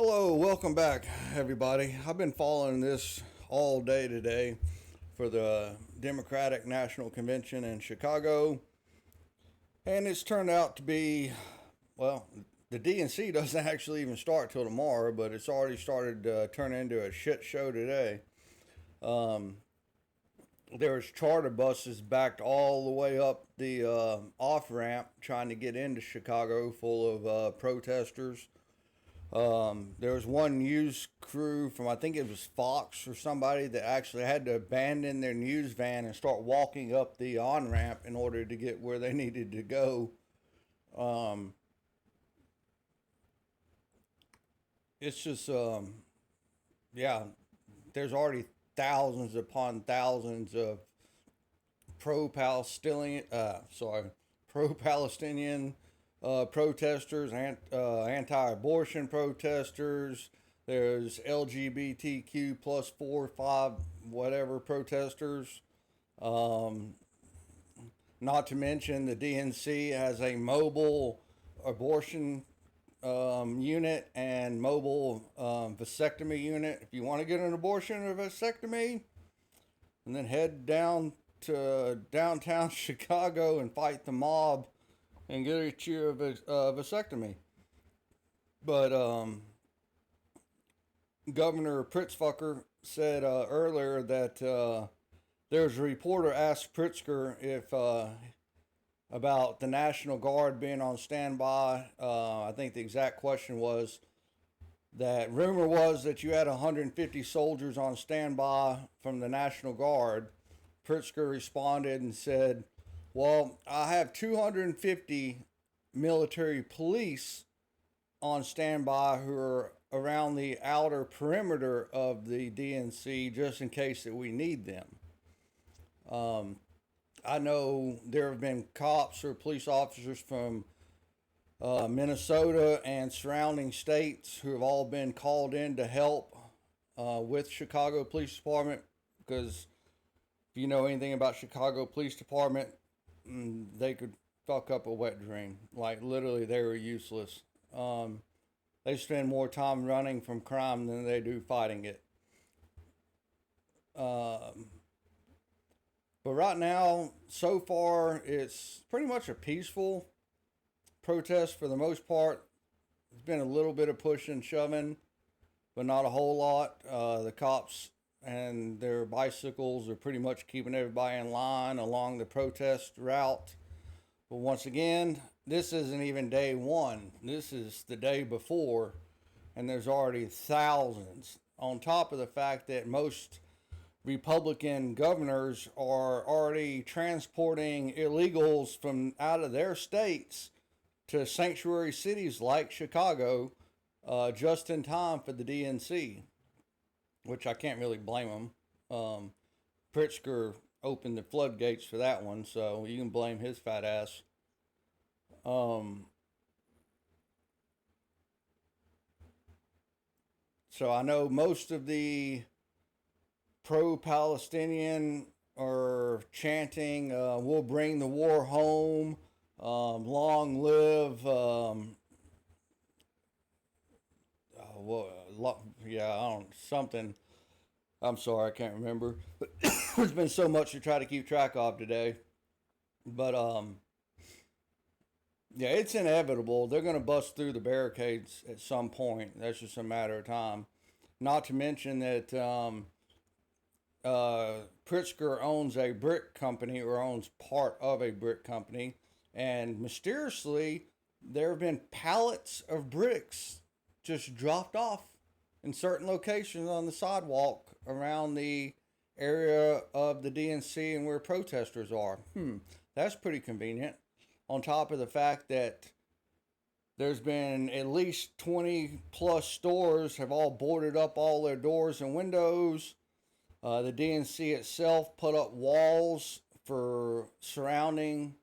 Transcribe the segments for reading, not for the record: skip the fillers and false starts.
Hello, welcome back, everybody. I've been following this all day today for the Democratic National Convention in Chicago, and it's turned out to be, well, the DNC doesn't actually even start till tomorrow, but it's already started to turn into a shit show today. Um, there was charter buses backed all the way up the off ramp trying to get into Chicago, full of protesters. There was one news crew from, I think it was Fox or somebody, that actually had to abandon their news van and start walking up the on ramp in order to get where they needed to go. Um, it's just, yeah, there's already thousands upon thousands of pro-Palestinian, pro-Palestinian protesters, anti-abortion protesters. There's LGBTQ plus 4, 5, whatever protesters. Um, Not to mention the DNC has a mobile abortion unit and mobile vasectomy unit. If you want to get an abortion or vasectomy, and then head down to downtown Chicago and fight the mob and get you a vasectomy. But Governor Pritzker said earlier that there was a reporter asked Pritzker if about the National Guard being on standby. I think the exact question was that rumor was that you had 150 soldiers on standby from the National Guard. Pritzker responded and said, well, I have 250 military police on standby who are around the outer perimeter of the DNC just in case that we need them. I know there have been cops or police officers from Minnesota and surrounding states who have all been called in to help with Chicago Police Department, because if you know anything about Chicago Police Department, they could fuck up a wet dream. Like, literally, they were useless. They spend more time running from crime than they do fighting it. But right now, so far, it's pretty much a peaceful protest for the most part. There's been a little bit of pushing and shoving, but not a whole lot. The cops and their bicycles are pretty much keeping everybody in line along the protest route. But once again, this isn't even day one. This is the day before, and there's already thousands. On top of the fact that most Republican governors are already transporting illegals from out of their states to sanctuary cities like Chicago just in time for the DNC, which I can't really blame them. Pritzker opened the floodgates for that one, so you can blame his fat ass. So I know most of the pro-Palestinian are chanting, "We'll bring the war home, long live." Yeah, I don't something. I'm sorry, I can't remember. But there's been so much to try to keep track of today. But yeah, it's inevitable. They're going to bust through the barricades at some point. That's just a matter of time. Not to mention that Pritzker owns a brick company, or owns part of a brick company, and mysteriously there have been pallets of bricks just dropped off in certain locations on the sidewalk around the area of the DNC and where protesters are. That's pretty convenient. On top of the fact that there's been at least 20 plus stores have all boarded up all their doors and windows. The DNC itself put up walls for surrounding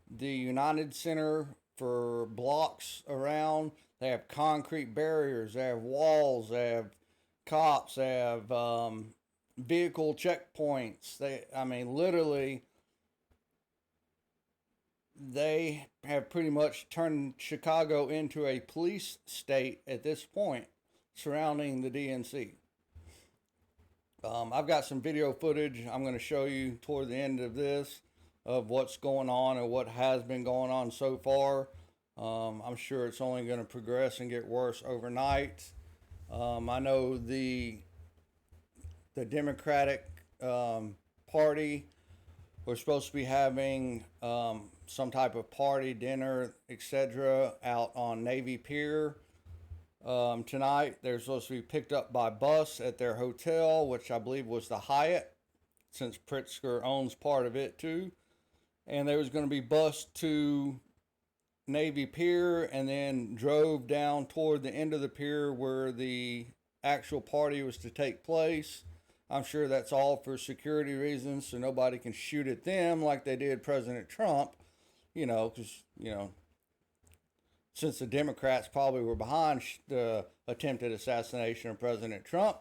the United Center for blocks around. They have concrete barriers, they have walls, they have cops, they have vehicle checkpoints. Literally, they have pretty much turned Chicago into a police state at this point. surrounding the DNC. I've got some video footage I'm going to show you toward the end of this of what's going on and what has been going on so far. I'm sure it's only going to progress and get worse overnight. I know the Democratic Party we're supposed to be having some type of party, dinner, etc. out on Navy Pier tonight. They're supposed to be picked up by bus at their hotel, which I believe was the Hyatt, since Pritzker owns part of it too. And they was going to be bused to Navy Pier and then drove down toward the end of the pier where the actual party was to take place. I'm sure that's all for security reasons, so nobody can shoot at them like they did President Trump, because, since the Democrats probably were behind the attempted assassination of President Trump,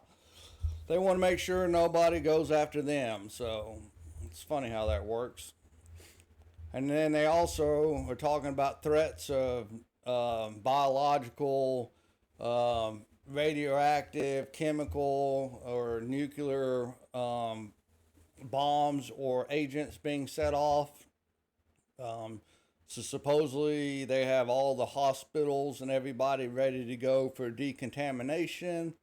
they want to make sure nobody goes after them. So it's funny how that works. And then they also are talking about threats of biological, radioactive, chemical, or nuclear bombs or agents being set off. So supposedly they have all the hospitals and everybody ready to go for decontamination.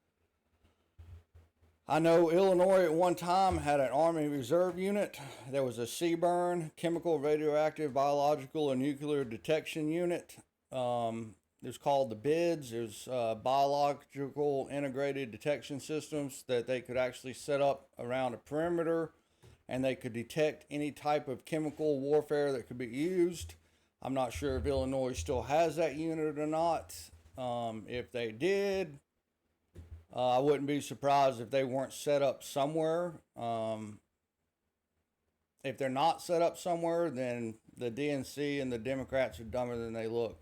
I know Illinois at one time had an Army Reserve unit. There was a CBRN, Chemical, Radioactive, Biological, and Nuclear Detection Unit. It was called the BIDS. It was Biological Integrated Detection Systems that they could actually set up around a perimeter, and they could detect any type of chemical warfare that could be used. I'm not sure if Illinois still has that unit or not. If they did, I wouldn't be surprised if they weren't set up somewhere. If they're not set up somewhere, then the DNC and the Democrats are dumber than they look.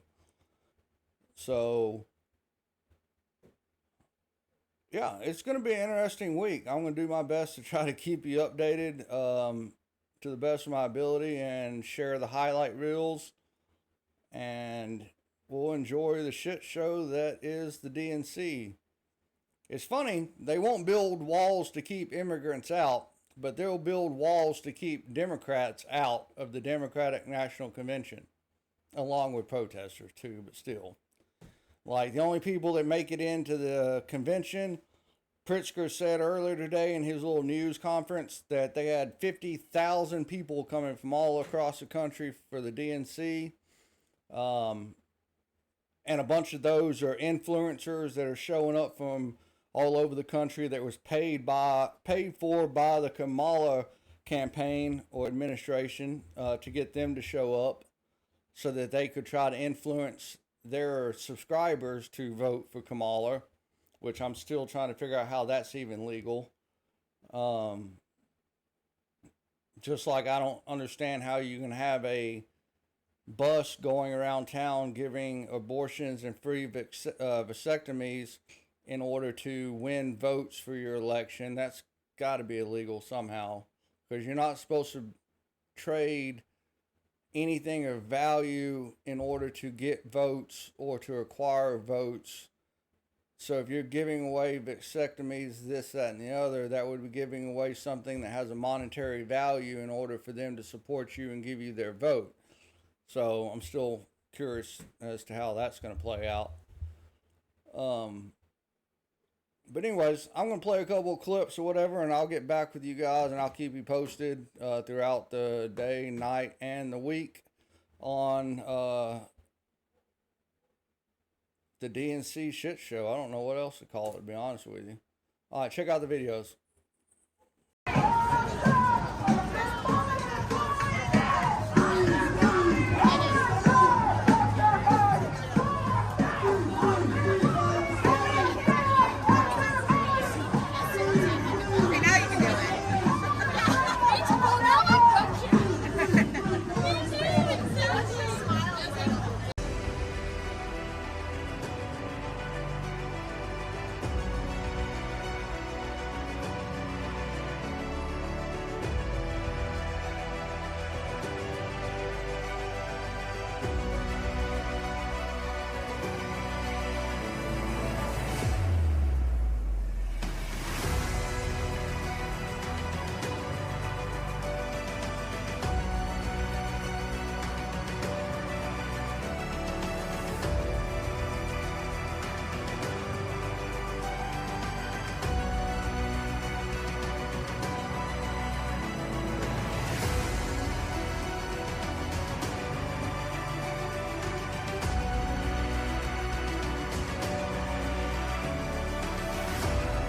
So, yeah, it's going to be an interesting week. I'm going to do my best to try to keep you updated to the best of my ability and share the highlight reels. And we'll enjoy the shit show that is the DNC. It's funny, they won't build walls to keep immigrants out, but they'll build walls to keep Democrats out of the Democratic National Convention, along with protesters too, but still. Like, the only people that make it into the convention, Pritzker said earlier today in his little news conference that they had 50,000 people coming from all across the country for the DNC. And a bunch of those are influencers that are showing up from all over the country that was paid for by the Kamala campaign or administration to get them to show up so that they could try to influence their subscribers to vote for Kamala, which I'm still trying to figure out how that's even legal. Just like I don't understand how you can have a bus going around town giving abortions and free vasectomies in order to win votes for your election. That's got to be illegal somehow, because you're not supposed to trade anything of value in order to get votes or to acquire votes. So if you're giving away vasectomies, this, that, and the other, that would be giving away something that has a monetary value in order for them to support you and give you their vote. So I'm still curious as to how that's going to play out. But anyways, I'm going to play a couple of clips or whatever, and I'll get back with you guys, and I'll keep you posted throughout the day, night, and the week on the DNC shit show. I don't know what else to call it, to be honest with you. All right, check out the videos.